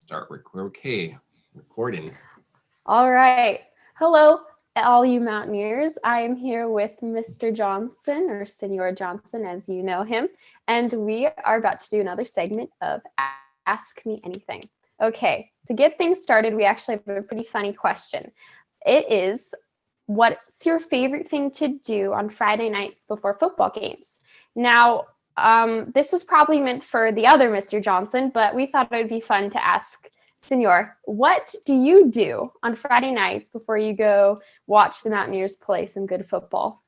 Start okay, recording. All right. Hello, all you mountaineers. I am here with Mr. Johnson, or Senor Johnson, as you know him, and we are about to do another segment of Ask Me Anything. Okay, to get things started, we actually have a pretty funny question. It is, what's your favorite thing to do on Friday nights before football games? Now, this was probably meant for the other Mr. Johnson, but we thought it would be fun to ask Senor, what do you do on Friday nights before you go watch the Mountaineers play some good football?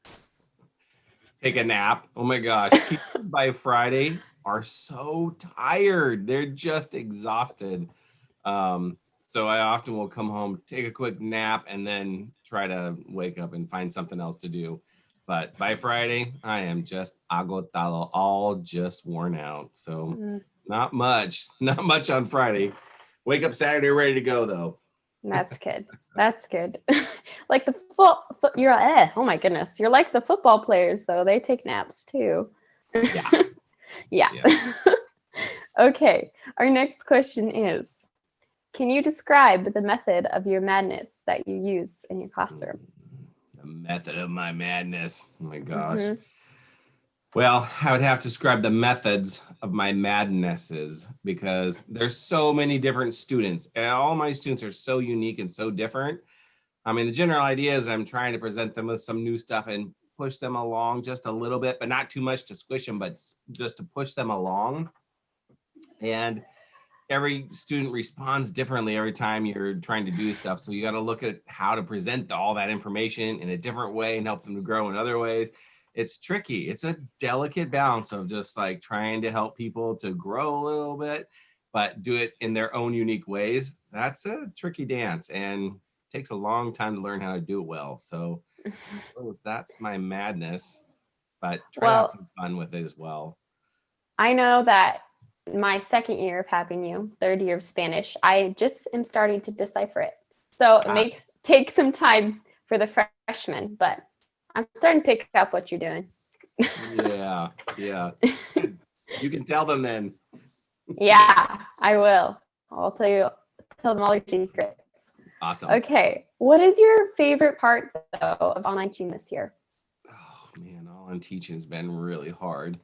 Take a nap. Oh my gosh. Teachers by Friday are so tired. They're just exhausted. So I often will come home, take a quick nap, and then try to wake up and find something else to do. But by Friday, I am just agotado, all just worn out. So not much on Friday. Wake up Saturday ready to go though. That's good. That's good. Like the you're oh my goodness. You're like the football players though. They take naps too. Yeah. Yeah. Okay. Our next question is, can you describe the method of your madness that you use in your classroom? The method of my madness. Oh my gosh. Well, I would have to describe the methods of my madnesses because there's so many different students, and all my students are so unique and so different. I mean, the general idea is I'm trying to present them with some new stuff and push them along just a little bit, but not too much to squish them, but just to push them along. And every student responds differently every time you're trying to do stuff. So you got to look at how to present all that information in a different way and help them to grow in other ways. It's tricky. It's a delicate balance of just like trying to help people to grow a little bit, but do it in their own unique ways. That's a tricky dance and it takes a long time to learn how to do it well. So that's my madness, but try to have Well, some fun with it as well. I know that my second year of having you, third year of Spanish, I just am starting to decipher it. So it may take some time for the freshmen, but I'm starting to pick up what you're doing. Yeah. You can tell them then. Yeah, I will. I'll tell them all your secrets. Awesome. Okay. What is your favorite part, though, of online teaching this year? Oh man, online teaching has been really hard.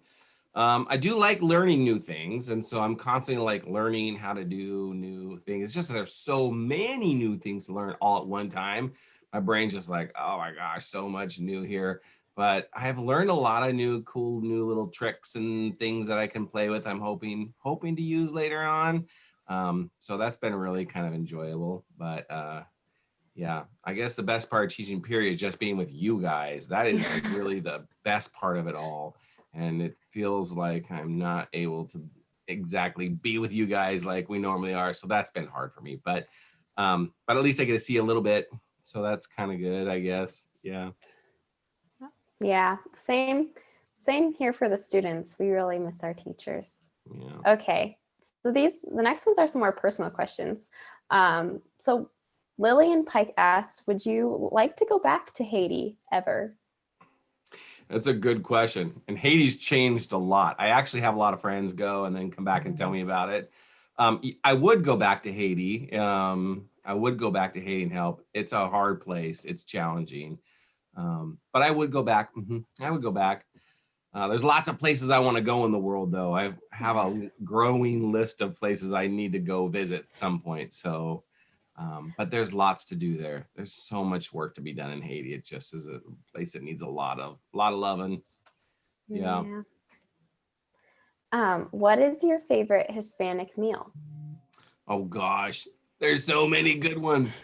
I do like learning new things, and so I'm constantly like learning how to do new things. It's just that there's so many new things to learn all at one time. My brain's just like, oh my gosh, so much new here. But I have learned a lot of new, cool, new little tricks and things that I can play with. I'm hoping to use later on. So that's been really kind of enjoyable. But yeah, I guess the best part of teaching period is just being with you guys. That is like really the best part of it all. And it feels like I'm not able to exactly be with you guys like we normally are. So that's been hard for me. But at least I get to see a little bit. So that's kind of good, I guess. Yeah. Yeah, same here for the students. We really miss our teachers. Yeah. Okay. So the next ones are some more personal questions. So Lillian Pike asked, would you like to go back to Haiti ever? That's a good question. And Haiti's changed a lot. I actually have a lot of friends go and then come back and tell me about it. I would go back to Haiti. I would go back to Haiti and help. It's a hard place. It's challenging. But I would go back. I would go back. There's lots of places I want to go in the world, though. I have a growing list of places I need to go visit at some point. So, but there's lots to do there. There's so much work to be done in Haiti. It just is a place that needs a lot of loving. Yeah. What is your favorite Hispanic meal? Oh gosh, there's so many good ones.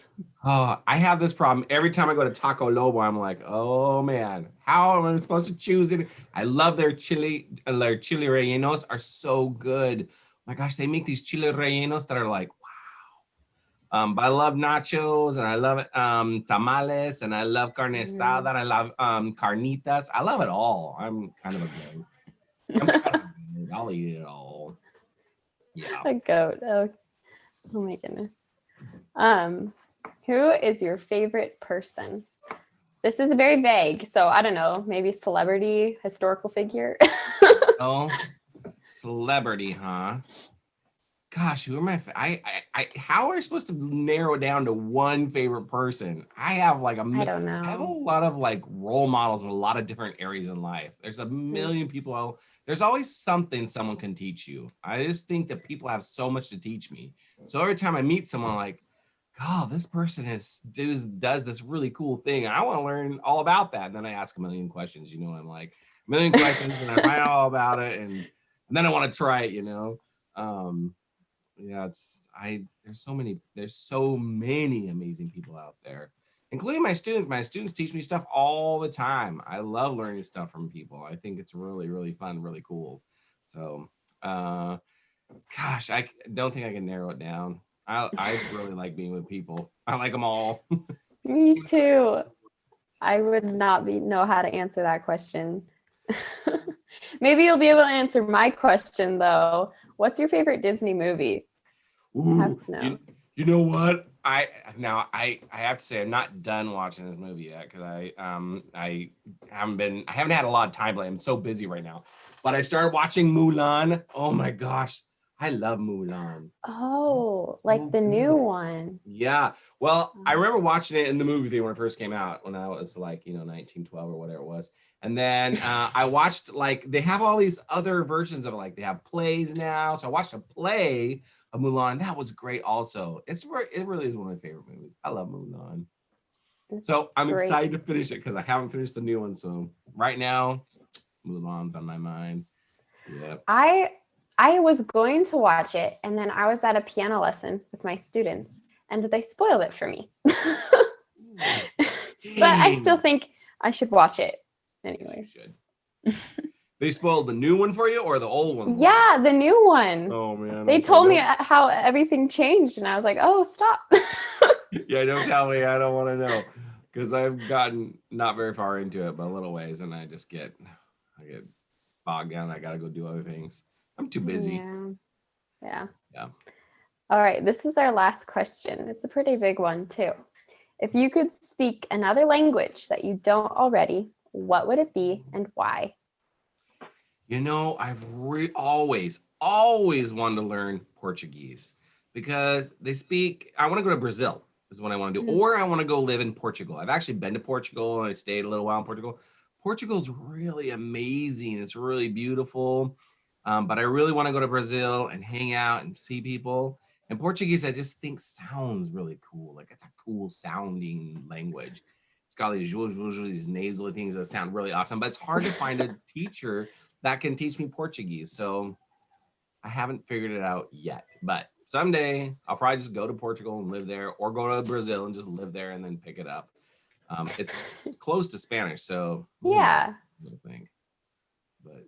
Oh, I have this problem every time I go to Taco Lobo. I'm like, oh man, how am I supposed to choose it? I love their chili rellenos are so good. My gosh, they make these chili rellenos that are like, but I love nachos and I love tamales and I love carne asada and I love carnitas. I love it all. I'm kind of a goat. I'll eat it all. Yeah. A goat. Oh my goodness. Who is your favorite person? This is very vague, so I don't know, maybe celebrity, historical figure. Oh, celebrity, huh? Gosh, who are my? How are I supposed to narrow it down to one favorite person? I have like I don't I have a know. lot of like role models in a lot of different areas in life. There's a Mm. million people. There's always something someone can teach you. I just think that people have so much to teach me. So every time I meet someone, like, oh, this person does this really cool thing. I want to learn all about that. And then I ask a million questions. I'm like a million questions, and I find out all about it, and then I want to try it. Um, yeah, there's so many amazing people out there, including my students. My students teach me stuff all the time. I love learning stuff from people. I think it's really, really fun, really cool. So uh gosh, don't think I can narrow it down. I really like being with people. I like them all. Me too. I would not know how to answer that question. Maybe you'll be able to answer my question though. What's your favorite Disney movie? I have Ooh, to know. you know what? I have to say I'm not done watching this movie yet because I haven't had a lot of time. I'm so busy right now. But I started watching Mulan. Oh my gosh, I love Mulan. Oh, like So the new good. one. Yeah. Well, I Oh. remember watching it in the movie theater when it first came out when I was like, 1912 or whatever it was. And then I watched like they have all these other versions of it. Like they have plays now. So I watched a play of Mulan. That was great also. It really is one of my favorite movies. I love Mulan. It's So I'm excited great. to finish it because I haven't finished the new one. So right now, Mulan's on my mind. Yeah. I I was going to watch it and then I was at a piano lesson with my students and they spoiled it for me. Ooh, But I still dang. think I should watch it Yes, you anyways. should. They spoiled the new one for you or the old one for you? Yeah, the new one. Oh man, They okay. told me Don't how everything changed and I was like, "Oh, stop." yeah, don't tell me. I don't want to know. Because I've gotten not very far into it, but a little ways, and I get bogged down. I gotta go do other things. I'm too busy. Yeah. Yeah. Yeah. All right, this is our last question. It's a pretty big one, too. If you could speak another language that you don't already, what would it be and why? I've always wanted to learn Portuguese because I want to go to Brazil is what I want to do, Mhm. or I want to go live in Portugal. I've actually been to Portugal and I stayed a little while in Portugal. Portugal's really amazing. It's really beautiful. But I really want to go to Brazil and hang out and see people. And Portuguese, I just think sounds really cool. Like it's a cool sounding language. It's got these nasally things that sound really awesome, but it's hard to find a teacher that can teach me Portuguese. So I haven't figured it out yet. But someday I'll probably just go to Portugal and live there, or go to Brazil and just live there and then pick it up. It's close to Spanish, so who knows? Yeah. I think. But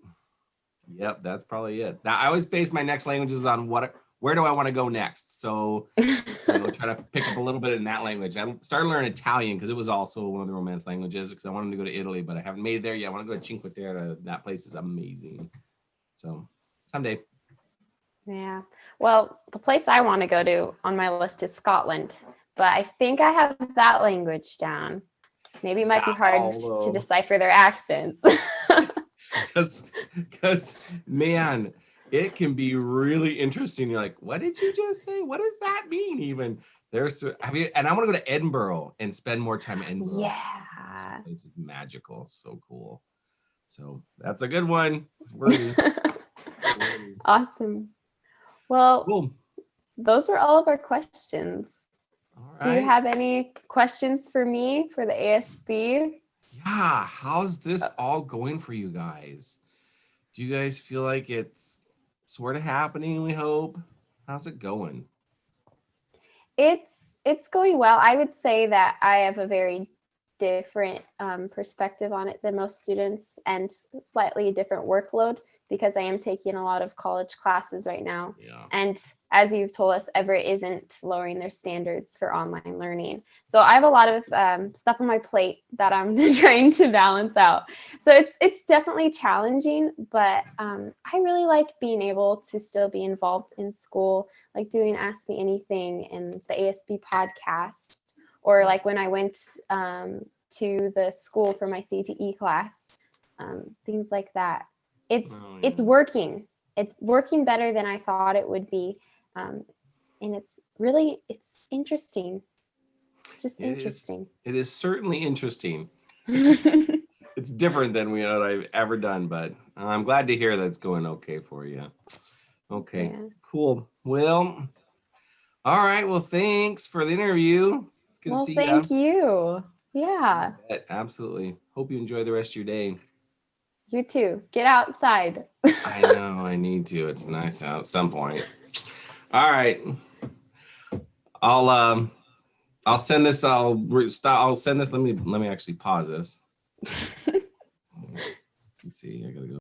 yep, that's probably it. Now I always base my next languages on where do I want to go next. So try to pick up a little bit in that language. I started learning Italian because it was also one of the Romance languages because I wanted to go to Italy, but I haven't made it there yet. I want to go to Cinque Terre. That place is amazing. So someday. Yeah. Well, the place I want to go to on my list is Scotland, but I think I have that language down. Maybe it might be Yeah, hard to although decipher their accents. because man, it can be really interesting. You're like, what did you just say? What does that mean? Even and I want to go to Edinburgh and spend more time in Edinburgh. Gosh, that Yeah. place is magical, so cool. So that's a good one. It's worthy. Worthy. Awesome. Well, Cool. those are all of our questions. All Do you right. have any questions for me for the ASB? Yeah. How's this all going for you guys? Do you guys feel like it's sort of happening? We hope. How's it going? It's going well. I would say that I have a very different perspective on it than most students and slightly different workload because I am taking a lot of college classes right now. Yeah. And as you've told us, Everett isn't lowering their standards for online learning. So I have a lot of stuff on my plate that I'm trying to balance out. So it's definitely challenging, but I really like being able to still be involved in school, like doing Ask Me Anything and the ASB podcast, or like when I went to the school for my CTE class, things like that. It's Oh it's yeah. working. It's working better than I thought it would be, And it's interesting. Just interesting. It is certainly interesting. It's different than what I've ever done, but I'm glad to hear that's going okay for you. Okay, Yeah. cool. Well, all right. Well, thanks for the interview. It's good Well, to see thank you. you. Yeah, Absolutely. Hope you enjoy the rest of your day. you too. Get outside. I know I need to. It's nice out at some point. All right. I'll send this. I'll send this. Let me actually pause this. Let's see. I gotta go.